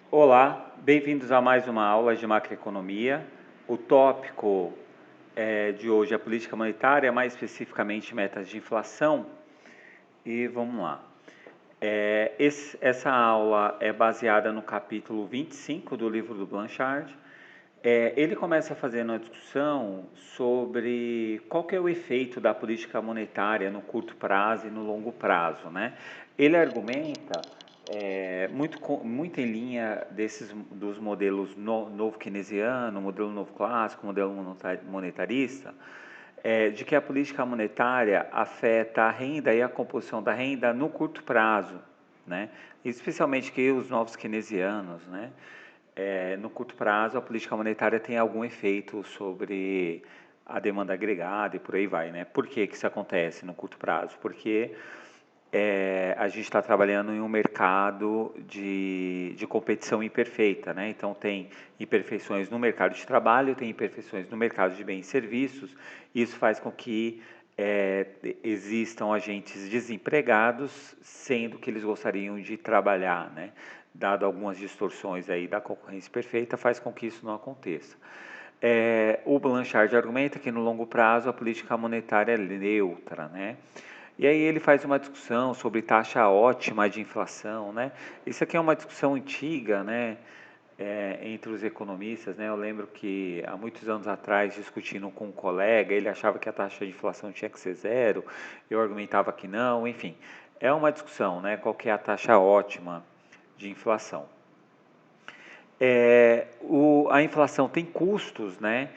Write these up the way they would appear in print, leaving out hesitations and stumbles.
Olá, bem-vindos a mais uma aula de macroeconomia. O tópico de hoje é política monetária, mais especificamente metas de inflação. E vamos lá. Essa aula é baseada no capítulo 25 do livro do Blanchard. Ele começa fazendo uma discussão sobre qual que é o efeito da política monetária no curto prazo e no longo prazo, né? Ele argumenta muito em linha dos modelos novo keynesiano, modelo novo clássico, modelo monetarista, de que a política monetária afeta a renda e a composição da renda no curto prazo, né? Especialmente que os novos keynesianos, né? No curto prazo, a política monetária tem algum efeito sobre a demanda agregada e por aí vai, né? Por que isso acontece no curto prazo? Porque a gente está trabalhando em um mercado de competição imperfeita, né? Então tem imperfeições no mercado de trabalho, tem imperfeições no mercado de bens e serviços. Isso faz com que existam agentes desempregados, sendo que eles gostariam de trabalhar, né? Dado algumas distorções aí da concorrência perfeita, faz com que isso não aconteça. O Blanchard argumenta que no longo prazo a política monetária é neutra, né? E aí ele faz uma discussão sobre taxa ótima de inflação, né? Isso aqui é uma discussão antiga, né? Entre os economistas, né? Eu lembro que há muitos anos atrás, discutindo com um colega, ele achava que a taxa de inflação tinha que ser zero, eu argumentava que não, enfim. É uma discussão, né? Qual que é a taxa ótima de inflação? A inflação tem custos, né?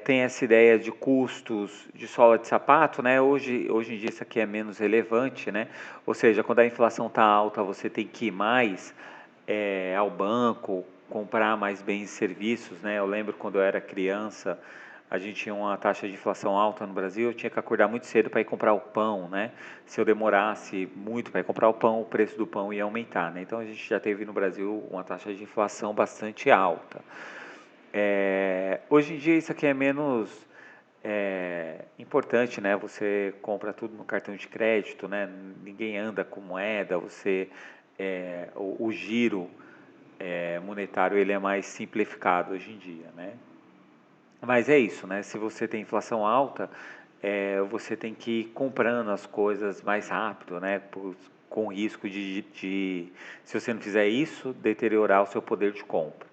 Tem essa ideia de custos de sola de sapato, né? Hoje em dia isso aqui é menos relevante, né? Ou seja, quando a inflação está alta, você tem que ir mais ao banco, comprar mais bens e serviços, né? Eu lembro quando eu era criança, a gente tinha uma taxa de inflação alta no Brasil, eu tinha que acordar muito cedo para ir comprar o pão, né? Se eu demorasse muito para ir comprar o pão, o preço do pão ia aumentar, né? Então a gente já teve no Brasil uma taxa de inflação bastante alta. Hoje em dia isso aqui é menos importante, né? Você compra tudo no cartão de crédito, né? Ninguém anda com moeda, o giro monetário ele é mais simplificado hoje em dia, né? Mas é isso, né? Se você tem inflação alta, você tem que ir comprando as coisas mais rápido, né? Com risco se você não fizer isso, deteriorar o seu poder de compra.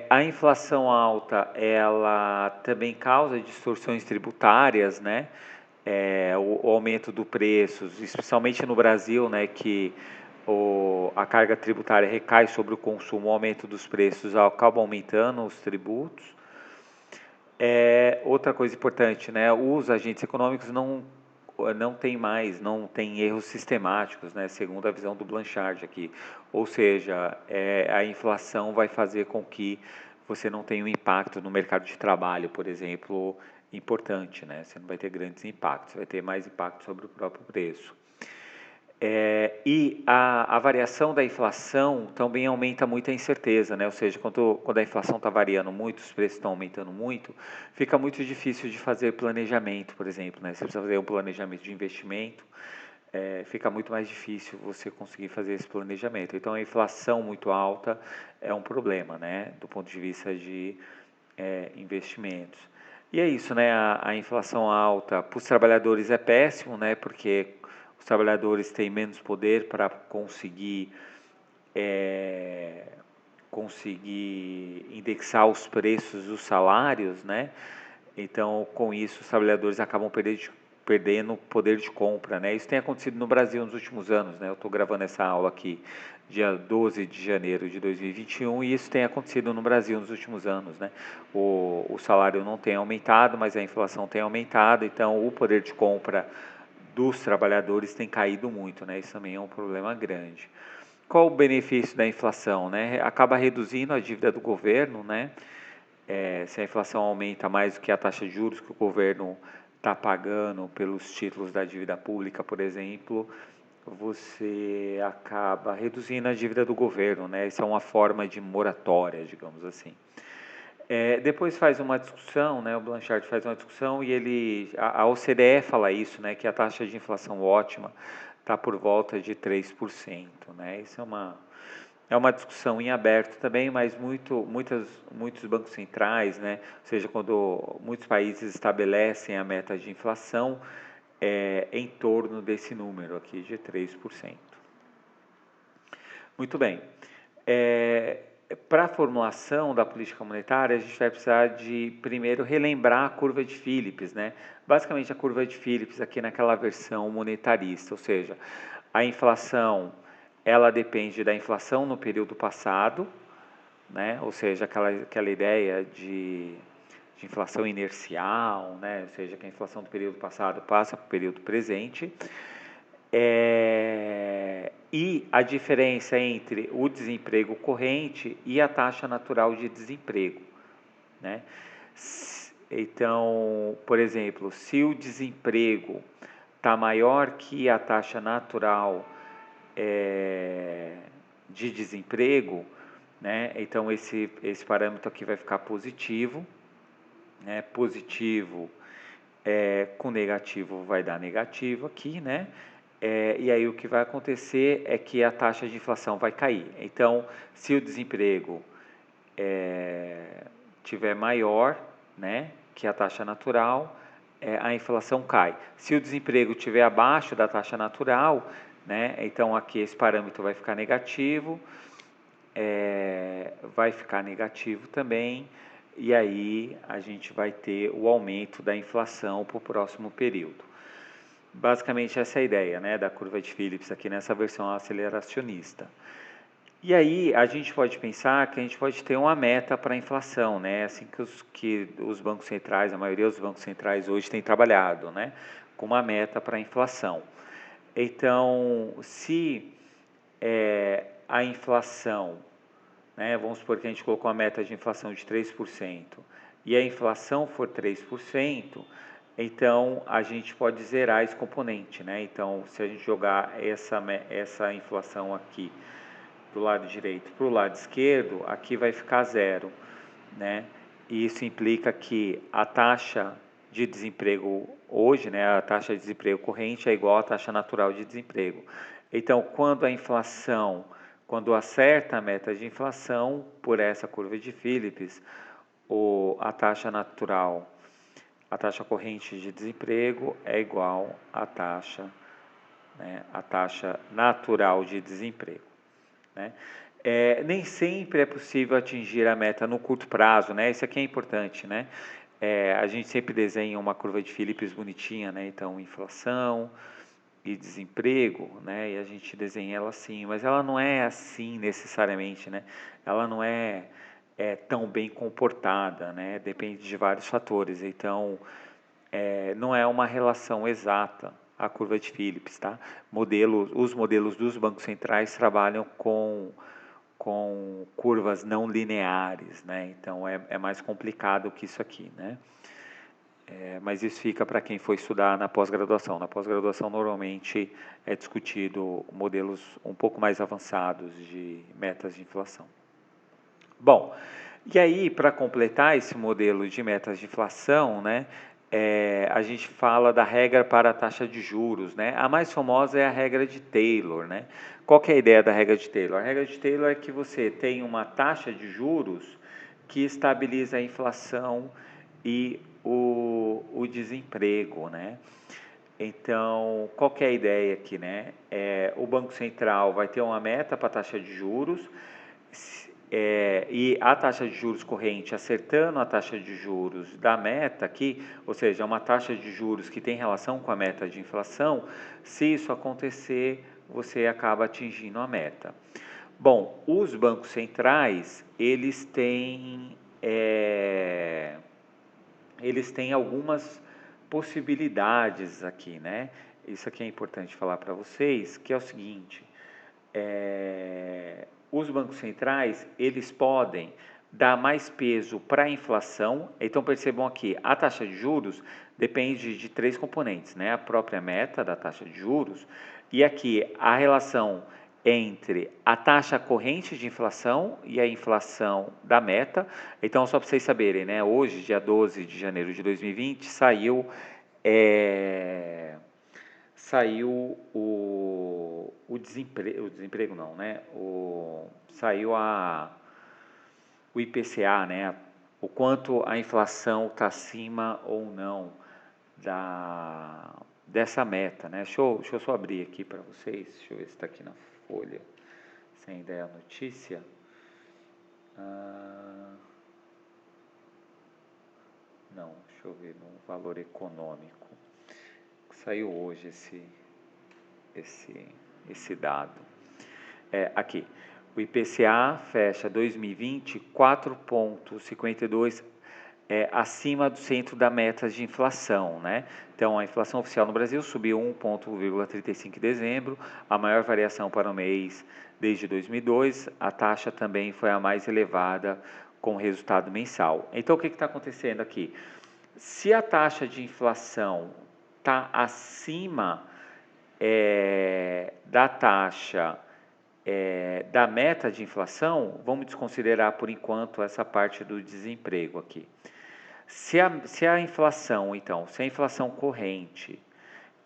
A inflação alta, ela também causa distorções tributárias, né? O aumento do preços, especialmente no Brasil, né? Que a carga tributária recai sobre o consumo, o aumento dos preços acaba aumentando os tributos. Outra coisa importante, né? Os agentes econômicos não tem erros sistemáticos, né? Segundo a visão do Blanchard aqui. Ou seja, a inflação vai fazer com que você não tenha um impacto no mercado de trabalho, por exemplo, importante, né? Você não vai ter grandes impactos, vai ter mais impacto sobre o próprio preço. E a variação da inflação também aumenta muito a incerteza, né? Ou seja, quando a inflação está variando muito, os preços estão aumentando muito, fica muito difícil de fazer planejamento, por exemplo, né? Você precisa fazer um planejamento de investimento, fica muito mais difícil você conseguir fazer esse planejamento. Então, a inflação muito alta é um problema, né? Do ponto de vista de investimentos. E é isso, né? A inflação alta para os trabalhadores é péssimo, né? Porque os trabalhadores têm menos poder para conseguir indexar os preços dos salários, né? Então, com isso, os trabalhadores acabam perdendo poder de compra, né? Isso tem acontecido no Brasil nos últimos anos, né? Eu estou gravando essa aula aqui dia 12 de janeiro de 2021 e isso tem acontecido no Brasil nos últimos anos, né? O salário não tem aumentado, mas a inflação tem aumentado, então o poder de compra dos trabalhadores tem caído muito, né? Isso também é um problema grande. Qual o benefício da inflação, né? Acaba reduzindo a dívida do governo, né? Se a inflação aumenta mais do que a taxa de juros que o governo está pagando pelos títulos da dívida pública, por exemplo, você acaba reduzindo a dívida do governo, né? Isso é uma forma de moratória, digamos assim. Depois faz uma discussão, né? O Blanchard faz uma discussão e a OCDE fala isso, né? Que a taxa de inflação ótima está por volta de 3%, né? Isso é é uma discussão em aberto também, mas muitos bancos centrais, né, ou seja, quando muitos países estabelecem a meta de inflação, em torno desse número aqui de 3%. Muito bem. Para a formulação da política monetária, a gente vai precisar de, primeiro, relembrar a curva de Phillips, né? Basicamente, a curva de Phillips aqui naquela versão monetarista, ou seja, a inflação, ela depende da inflação no período passado, né? Ou seja, aquela ideia de inflação inercial, né? Ou seja, que a inflação do período passado passa para o período presente. E a diferença entre o desemprego corrente e a taxa natural de desemprego, né? Então, por exemplo, se o desemprego está maior que a taxa natural de desemprego, né? Então esse parâmetro aqui vai ficar positivo, né? Positivo com negativo vai dar negativo aqui, né? E aí o que vai acontecer é que a taxa de inflação vai cair. Então, se o desemprego tiver maior, né, que a taxa natural, a inflação cai. Se o desemprego tiver abaixo da taxa natural, né, então aqui esse parâmetro vai ficar negativo, vai ficar negativo também, e aí a gente vai ter o aumento da inflação para o próximo período. Basicamente essa é a ideia, né, da curva de Phillips aqui nessa versão aceleracionista. E aí a gente pode pensar que a gente pode ter uma meta para a inflação, né, assim que os bancos centrais, a maioria dos bancos centrais hoje tem trabalhado, né, com uma meta para a inflação. Então, se a inflação, né, vamos supor que a gente colocou a meta de inflação de 3%, e a inflação for 3%, então a gente pode zerar esse componente, né? Então, se a gente jogar essa inflação aqui do lado direito para o lado esquerdo, aqui vai ficar zero, né? E isso implica que a taxa de desemprego hoje, né, a taxa de desemprego corrente é igual à taxa natural de desemprego. Então, quando acerta a meta de inflação por essa curva de Phillips, a taxa natural, a taxa corrente de desemprego é igual à taxa, né, a taxa natural de desemprego, né? Nem sempre é possível atingir a meta no curto prazo, né? Isso aqui é importante, né? A gente sempre desenha uma curva de Phillips bonitinha, né? Então, inflação e desemprego, né? E a gente desenha ela assim, mas ela não é assim necessariamente, né? Ela não é tão bem comportada, né? Depende de vários fatores. Então, não é uma relação exata a curva de Phillips, tá? Os modelos dos bancos centrais trabalham com curvas não lineares, né? Então é mais complicado que isso aqui, né? Mas isso fica para quem for estudar na pós-graduação. Na pós-graduação normalmente é discutido modelos um pouco mais avançados de metas de inflação. Bom, e aí para completar esse modelo de metas de inflação, né? A gente fala da regra para a taxa de juros, né? A mais famosa é a regra de Taylor, né? Qual que é a ideia da regra de Taylor? A regra de Taylor é que você tem uma taxa de juros que estabiliza a inflação e o desemprego, né? Então, qual que é a ideia aqui, né? O Banco Central vai ter uma meta para a taxa de juros, e a taxa de juros corrente acertando a taxa de juros da meta aqui, ou seja, uma taxa de juros que tem relação com a meta de inflação, se isso acontecer, você acaba atingindo a meta. Bom, os bancos centrais, eles têm algumas possibilidades aqui, né? Isso aqui é importante falar para vocês, que é o seguinte, os bancos centrais, eles podem dar mais peso para a inflação. Então percebam aqui, a taxa de juros depende de três componentes, né? A própria meta da taxa de juros e aqui a relação entre a taxa corrente de inflação e a inflação da meta. Então, só para vocês saberem, né? Hoje, dia 12 de janeiro de 2020, saiu o desemprego não, né? Saiu o IPCA, né? O quanto a inflação está acima ou não dessa meta, né? Deixa eu só abrir aqui para vocês, deixa eu ver se está aqui na folha, sem ideia a notícia. Não, deixa eu ver no valor econômico. Saiu hoje esse dado. Aqui, o IPCA fecha 2020 4,52 acima do centro da meta de inflação, né? Então, a inflação oficial no Brasil subiu 1,35 em dezembro, a maior variação para o mês desde 2002. A taxa também foi a mais elevada com o resultado mensal. Então, o que está acontecendo aqui? Se a taxa de inflação está acima da taxa da meta de inflação, vamos desconsiderar por enquanto essa parte do desemprego aqui. Se a inflação, então, se a inflação corrente,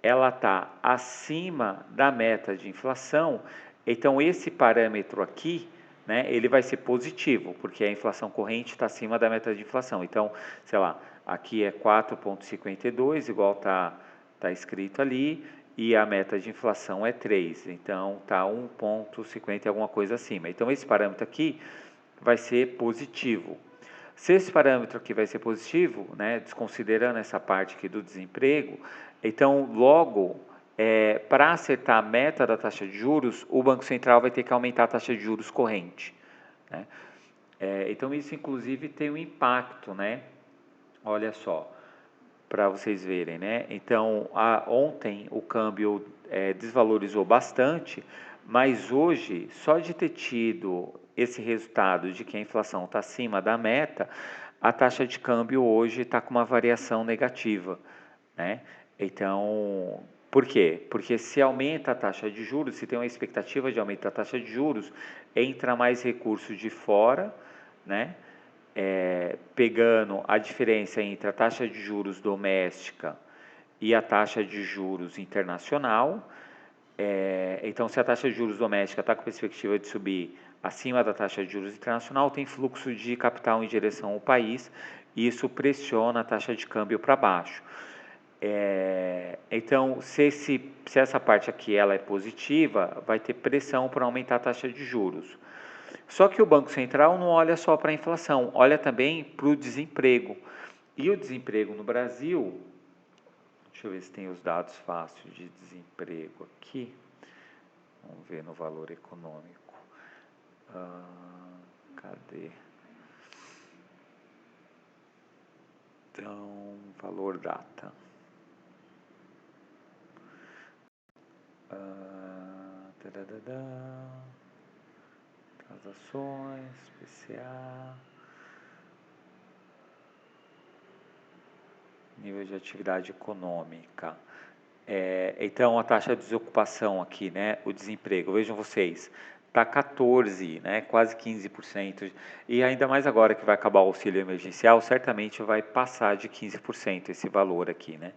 ela está acima da meta de inflação, então esse parâmetro aqui, né, ele vai ser positivo, porque a inflação corrente está acima da meta de inflação. Então, sei lá, aqui é 4,52, igual está escrito ali, e a meta de inflação é 3, então está 1,50 alguma coisa acima. Então, esse parâmetro aqui vai ser positivo. Se esse parâmetro aqui vai ser positivo, né, desconsiderando essa parte aqui do desemprego, então logo, para acertar a meta da taxa de juros, o Banco Central vai ter que aumentar a taxa de juros corrente, né? Então isso inclusive tem um impacto, né? Olha só, para vocês verem, né? Então ontem o câmbio desvalorizou bastante, mas hoje, só de ter tido esse resultado de que a inflação está acima da meta, a taxa de câmbio hoje está com uma variação negativa, né? Então, por quê? Porque se aumenta a taxa de juros, se tem uma expectativa de aumento da taxa de juros, entra mais recursos de fora, né? Pegando a diferença entre a taxa de juros doméstica e a taxa de juros internacional. Então, se a taxa de juros doméstica está com perspectiva de subir acima da taxa de juros internacional, tem fluxo de capital em direção ao país e isso pressiona a taxa de câmbio para baixo. Então, se essa parte aqui ela é positiva, vai ter pressão para aumentar a taxa de juros. Só que o Banco Central não olha só para a inflação, olha também para o desemprego. E o desemprego no Brasil, deixa eu ver se tem os dados fáceis de desemprego aqui. Vamos ver no valor econômico. Cadê? Então, valor data. Transações, PCA. Nível de atividade econômica. Então, a taxa de desocupação aqui, né, o desemprego, vejam vocês, está 14, né, quase 15%, e ainda mais agora que vai acabar o auxílio emergencial, certamente vai passar de 15% esse valor aqui, né.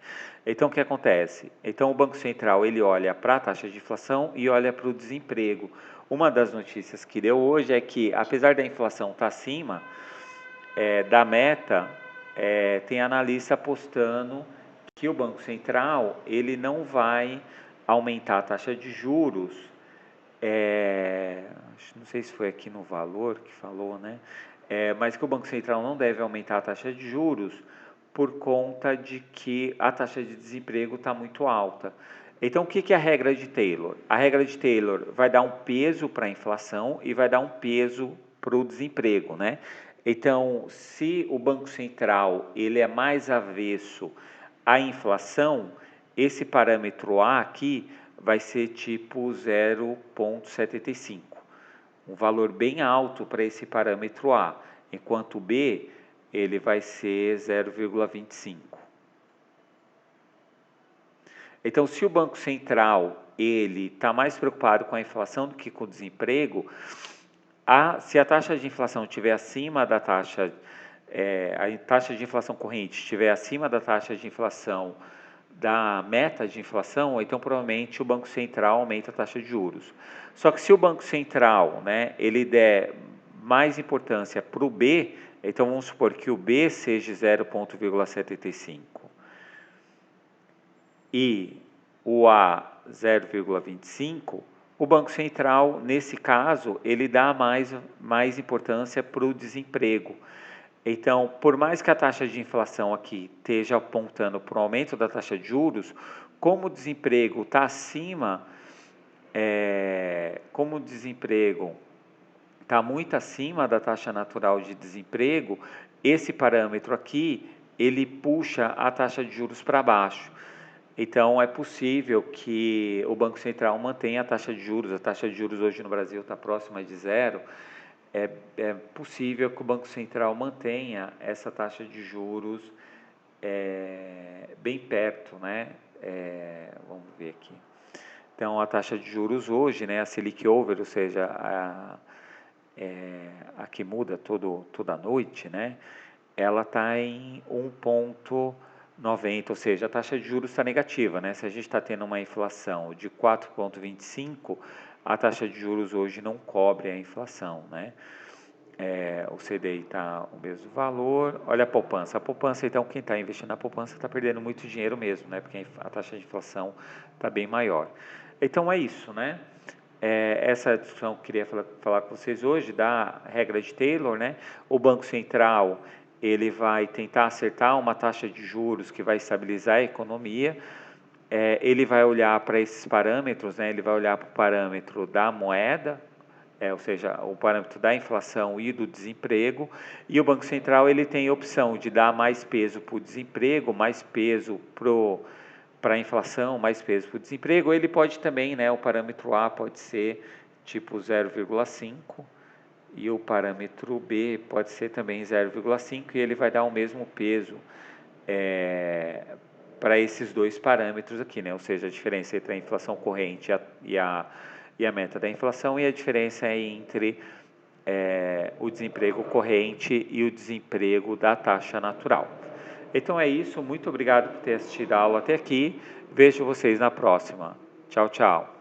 Então, o que acontece? Então, o Banco Central, ele olha para a taxa de inflação e olha para o desemprego. Uma das notícias que deu hoje é que, apesar da inflação estar acima da meta, tem analista apostando que o Banco Central ele não vai aumentar a taxa de juros, não sei se foi aqui no valor que falou, né? Mas que o Banco Central não deve aumentar a taxa de juros por conta de que a taxa de desemprego está muito alta. Então, o que é a regra de Taylor? A regra de Taylor vai dar um peso para a inflação e vai dar um peso para o desemprego, né? Então, se o Banco Central ele é mais avesso à inflação, esse parâmetro A aqui vai ser tipo 0,75, um valor bem alto para esse parâmetro A, enquanto o B ele vai ser 0,25. Então, se o Banco Central ele está mais preocupado com a inflação do que com o desemprego, se a taxa de inflação estiver acima da taxa, a taxa de inflação corrente estiver acima da taxa de inflação da meta de inflação, então provavelmente o Banco Central aumenta a taxa de juros. Só que se o Banco Central, né, ele der mais importância para o B, então vamos supor que o B seja 0,75 e o A 0,25, o Banco Central, nesse caso, ele dá mais importância para o desemprego. Então, por mais que a taxa de inflação aqui esteja apontando para o aumento da taxa de juros, como o desemprego está acima, como o desemprego está muito acima da taxa natural de desemprego, esse parâmetro aqui, ele puxa a taxa de juros para baixo. Então, é possível que o Banco Central mantenha a taxa de juros hoje no Brasil está próxima de zero, é possível que o Banco Central mantenha essa taxa de juros bem perto, né? Vamos ver aqui. Então, a taxa de juros hoje, né, a Selic Over, ou seja, a que muda toda noite, né, ela está em 1,90, ou seja, a taxa de juros está negativa, né? Se a gente está tendo uma inflação de 4,25, a taxa de juros hoje não cobre a inflação, né? O CDI está o mesmo valor. Olha a poupança, então, quem está investindo na poupança está perdendo muito dinheiro mesmo, né? Porque a taxa de inflação está bem maior. Então é isso, né? Essa discussão que eu queria falar com vocês hoje da regra de Taylor, né? O Banco Central ele vai tentar acertar uma taxa de juros que vai estabilizar a economia. Ele vai olhar para esses parâmetros, né? Ele vai olhar para o parâmetro da moeda, ou seja, o parâmetro da inflação e do desemprego, e o Banco Central ele tem a opção de dar mais peso para o desemprego, mais peso para a inflação, mais peso para o desemprego. Ele pode também, né, o parâmetro A pode ser tipo 0,5 e o parâmetro B pode ser também 0,5 e ele vai dar o mesmo peso para esses dois parâmetros aqui, né? Ou seja, a diferença entre a inflação corrente e a meta da inflação e a diferença entre o desemprego corrente e o desemprego da taxa natural. Então é isso, muito obrigado por ter assistido a aula até aqui, vejo vocês na próxima. Tchau, tchau.